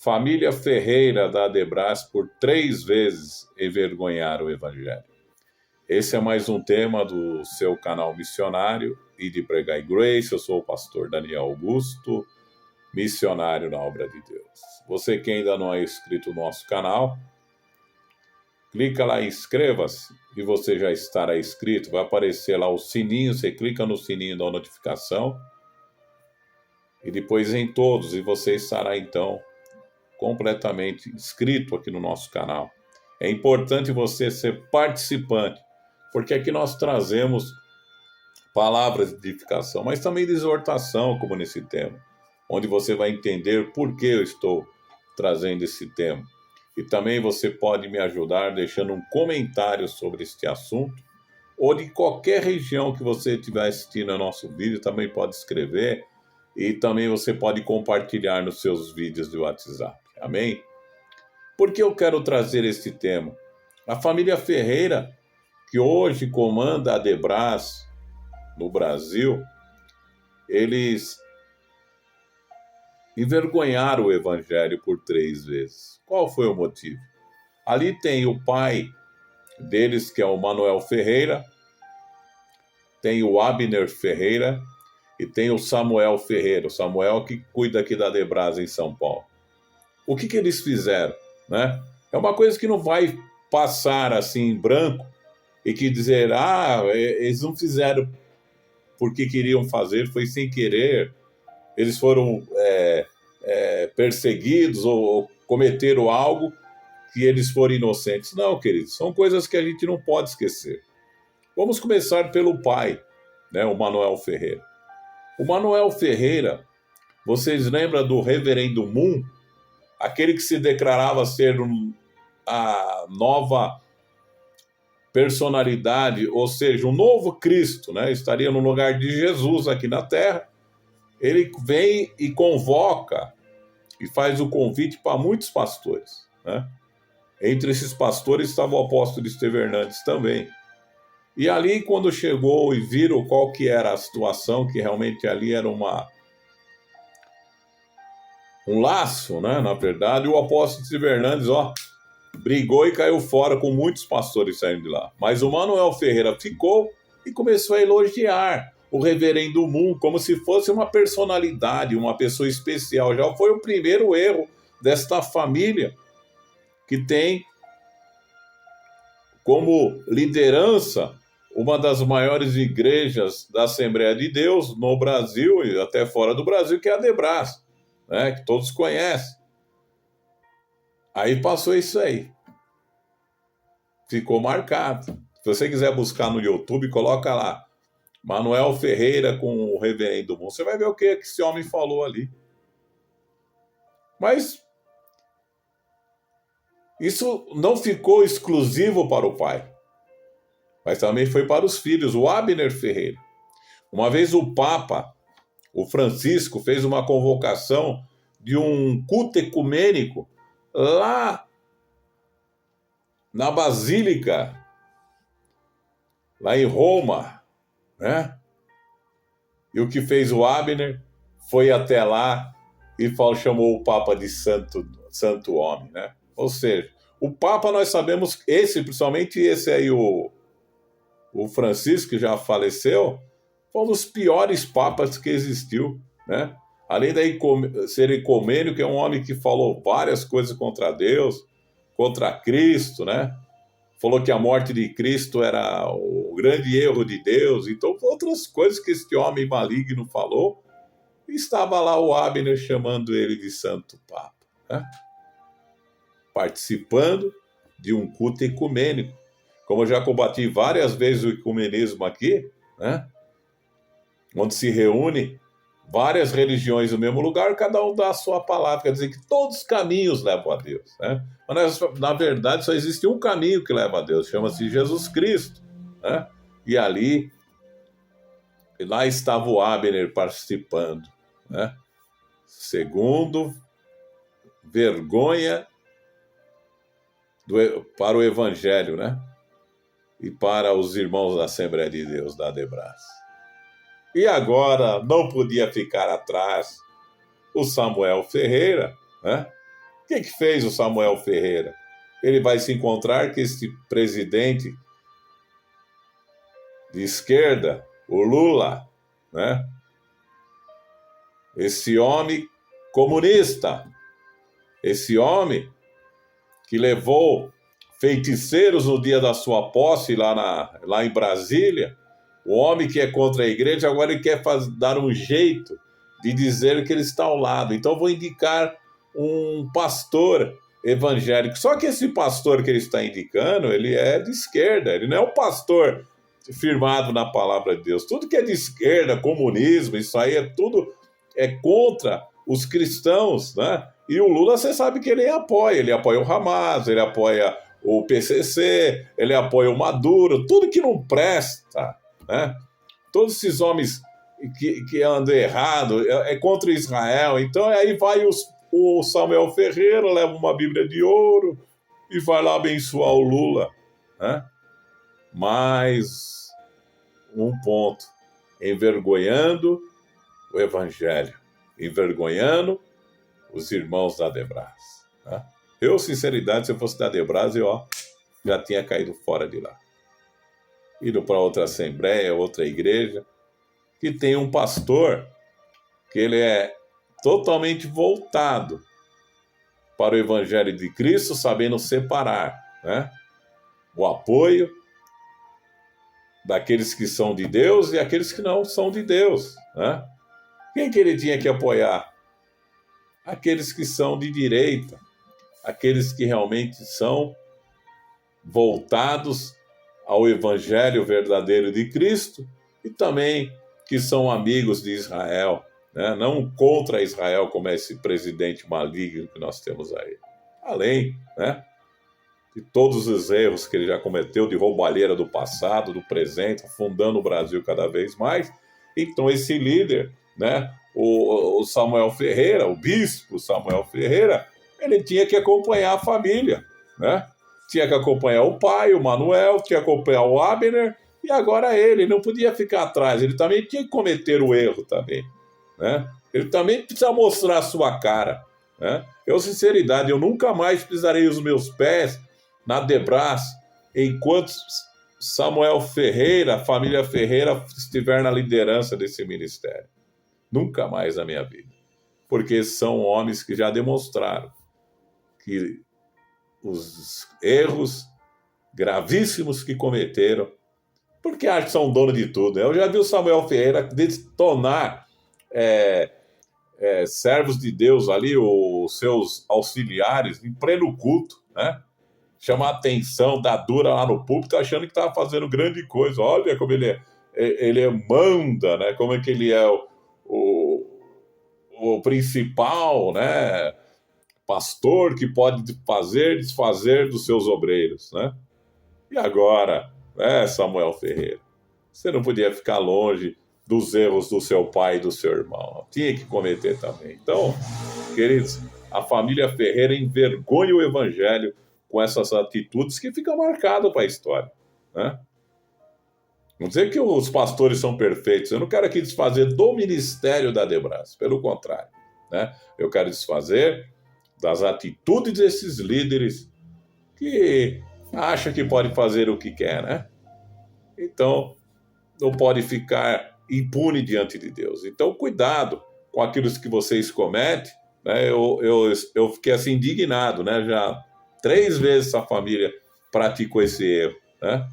família Ferreira da Adebras por 3 vezes envergonhar o Evangelho. Esse é mais um tema do seu canal missionário e de Pregar Grace. Eu sou o pastor Daniel Augusto, missionário na obra de Deus. Você que ainda não é inscrito no nosso canal, clica lá em inscreva-se e você já estará inscrito. Vai aparecer lá o sininho, você clica no sininho da notificação e depois em todos, e você estará então completamente inscrito aqui no nosso canal. É importante você ser participante, porque aqui nós trazemos palavras de edificação, mas também de exortação, como nesse tema, onde você vai entender por que eu estou trazendo esse tema. E também você pode me ajudar deixando um comentário sobre este assunto, ou de qualquer região que você estiver assistindo ao nosso vídeo, também pode escrever, e também você pode compartilhar nos seus vídeos do WhatsApp. Amém? Por que eu quero trazer este tema? A família Ferreira, que hoje comanda a Adebras no Brasil, eles envergonharam o Evangelho por 3 vezes. Qual foi o motivo? Ali tem o pai deles, que é o Manuel Ferreira, tem o Abner Ferreira e tem o Samuel Ferreira, o Samuel que cuida aqui da Adebras em São Paulo. O que eles fizeram, né? É uma coisa que não vai passar assim em branco e que dizer, eles não fizeram porque queriam fazer, foi sem querer, eles foram perseguidos ou cometeram algo que eles foram inocentes. Não, queridos, são coisas que a gente não pode esquecer. Vamos começar pelo pai, né, o Manuel Ferreira. O Manuel Ferreira, vocês lembram do Reverendo Moon? Aquele que se declarava ser a nova personalidade, ou seja, um novo Cristo, né? Estaria no lugar de Jesus aqui na Terra. Ele vem e convoca e faz o convite para muitos pastores, né? Entre esses pastores estava o apóstolo Estevão Hernandes também. E ali, quando chegou e viram qual que era a situação, que realmente ali era um laço, né? Na verdade, o apóstolo Estevão Hernandes, brigou e caiu fora com muitos pastores saindo de lá. Mas o Manuel Ferreira ficou e começou a elogiar o reverendo Moon como se fosse uma personalidade, uma pessoa especial. Já foi o primeiro erro desta família que tem como liderança uma das maiores igrejas da Assembleia de Deus no Brasil e até fora do Brasil, que é a Adebras, né, que todos conhecem. Aí passou isso aí. Ficou marcado. Se você quiser buscar no YouTube, coloca lá Manuel Ferreira com o reverendo Moon. Você vai ver o que esse homem falou ali. Mas isso não ficou exclusivo para o pai, mas também foi para os filhos. O Abner Ferreira. Uma vez o Papa, o Francisco, fez uma convocação de um culto ecumênico lá na Basílica, lá em Roma, né? E o que fez o Abner foi até lá e chamou o Papa de santo homem, né? Ou seja, o Papa, nós sabemos, principalmente esse aí, o Francisco, que já faleceu, foi um dos piores papas que existiu, né? Além de ser ecumênico, é um homem que falou várias coisas contra Deus, contra Cristo, né? Falou que a morte de Cristo era o grande erro de Deus. Então, outras coisas que este homem maligno falou, e estava lá o Abner chamando ele de Santo Papa, né? Participando de um culto ecumênico. Como eu já combati várias vezes o ecumenismo aqui, né? Onde se reúne várias religiões no mesmo lugar, cada um dá a sua palavra, quer dizer que todos os caminhos levam a Deus, né? Mas, na verdade, só existe um caminho que leva a Deus, chama-se Jesus Cristo, né? E lá estava o Abner participando, né? Segundo, vergonha para o Evangelho, né? E para os irmãos da Assembleia de Deus, da Adebras. E agora não podia ficar atrás o Samuel Ferreira, né? que fez o Samuel Ferreira? Ele vai se encontrar com esse presidente de esquerda, o Lula, né? Esse homem comunista, esse homem que levou feiticeiros no dia da sua posse lá em Brasília, o homem que é contra a igreja, agora ele quer dar um jeito de dizer que ele está ao lado. Então eu vou indicar um pastor evangélico. Só que esse pastor que ele está indicando, ele é de esquerda, ele não é um pastor firmado na palavra de Deus. Tudo que é de esquerda, comunismo, isso aí é tudo contra os cristãos, né? E o Lula, você sabe que ele apoia o Hamas, ele apoia o PCC, ele apoia o Maduro, tudo que não presta, né? Todos esses homens que andam errado é contra Israel. Então aí vai o Samuel Ferreira, leva uma Bíblia de ouro e vai lá abençoar o Lula, né? Mais um ponto, envergonhando o Evangelho, envergonhando os irmãos da Adebras, né? Eu, sinceridade, se eu fosse da Adebras, eu já tinha caído fora de lá. Ido para outra assembleia, outra igreja, que tem um pastor que ele é totalmente voltado para o Evangelho de Cristo, sabendo separar, né, o apoio daqueles que são de Deus e aqueles que não são de Deus, né? Quem que ele tinha que apoiar? Aqueles que são de direita, aqueles que realmente são voltados ao Evangelho verdadeiro de Cristo e também que são amigos de Israel, né? Não contra Israel, como é esse presidente maligno que nós temos aí. Além, né, de todos os erros que ele já cometeu, de roubalheira do passado, do presente, afundando o Brasil cada vez mais. Então esse líder, né, o Samuel Ferreira, o bispo Samuel Ferreira, ele tinha que acompanhar a família, né? Tinha que acompanhar o pai, o Manuel, tinha que acompanhar o Abner, e agora ele não podia ficar atrás, ele também tinha que cometer o erro também, né? Ele também precisa mostrar a sua cara, né? Eu, sinceridade, eu nunca mais pisarei os meus pés na Adebras enquanto Samuel Ferreira, a família Ferreira, estiver na liderança desse ministério. Nunca mais na minha vida. Porque são homens que já demonstraram que os erros gravíssimos que cometeram, porque acham que são dono de tudo. Eu já vi o Samuel Ferreira detonar servos de Deus ali, os seus auxiliares, em pleno culto, né? Chamar a atenção, dar dura lá no púlpito, achando que estava fazendo grande coisa. Olha como ele manda, né? Como é que ele é o principal, né, pastor que pode desfazer dos seus obreiros, né? E agora, né, Samuel Ferreira, você não podia ficar longe dos erros do seu pai e do seu irmão. Tinha que cometer também. Então, queridos, a família Ferreira envergonha o Evangelho com essas atitudes que ficam marcadas para a história, né? Não dizer que os pastores são perfeitos. Eu não quero aqui desfazer do ministério da Adebras. Pelo contrário, né? Eu quero desfazer das atitudes desses líderes que acham que pode fazer o que quer, né? Então, não pode ficar impune diante de Deus. Então, cuidado com aquilo que vocês cometem, né? Eu fiquei assim indignado, né? Já 3 vezes essa família praticou esse erro, né?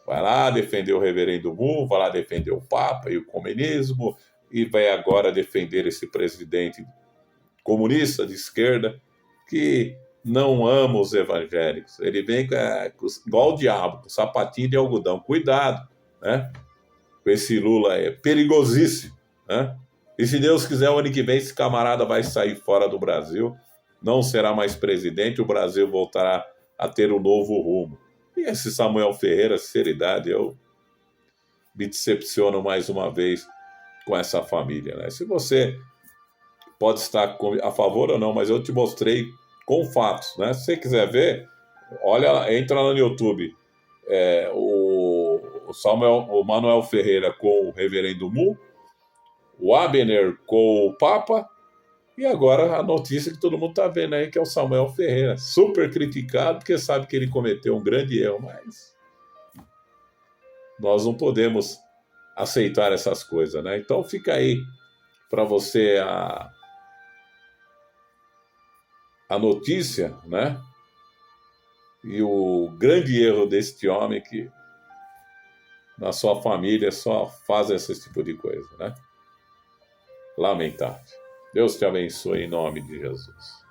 Vai lá defender o reverendo Mu, vai lá defender o Papa e o comunismo, e vai agora defender esse presidente comunista de esquerda que não ama os evangélicos. Ele vem igual o diabo, com sapatinho de algodão. Cuidado, né? Com esse Lula, é perigosíssimo, né? E se Deus quiser, o ano que vem esse camarada vai sair fora do Brasil, não será mais presidente, o Brasil voltará a ter um novo rumo. E esse Samuel Ferreira, sinceridade, eu me decepciono mais uma vez com essa família, né? Se você pode estar a favor ou não, mas eu te mostrei com fatos, né? Se você quiser ver, olha, entra lá no YouTube, o Manuel Ferreira com o reverendo Mu, o Abner com o Papa E agora a notícia que todo mundo está vendo aí, que é o Samuel Ferreira, super criticado, porque sabe que ele cometeu um grande erro, mas nós não podemos aceitar essas coisas, né? Então fica aí para você a notícia, né? E o grande erro deste homem que na sua família só faz esse tipo de coisa, né? Lamentável. Deus te abençoe em nome de Jesus.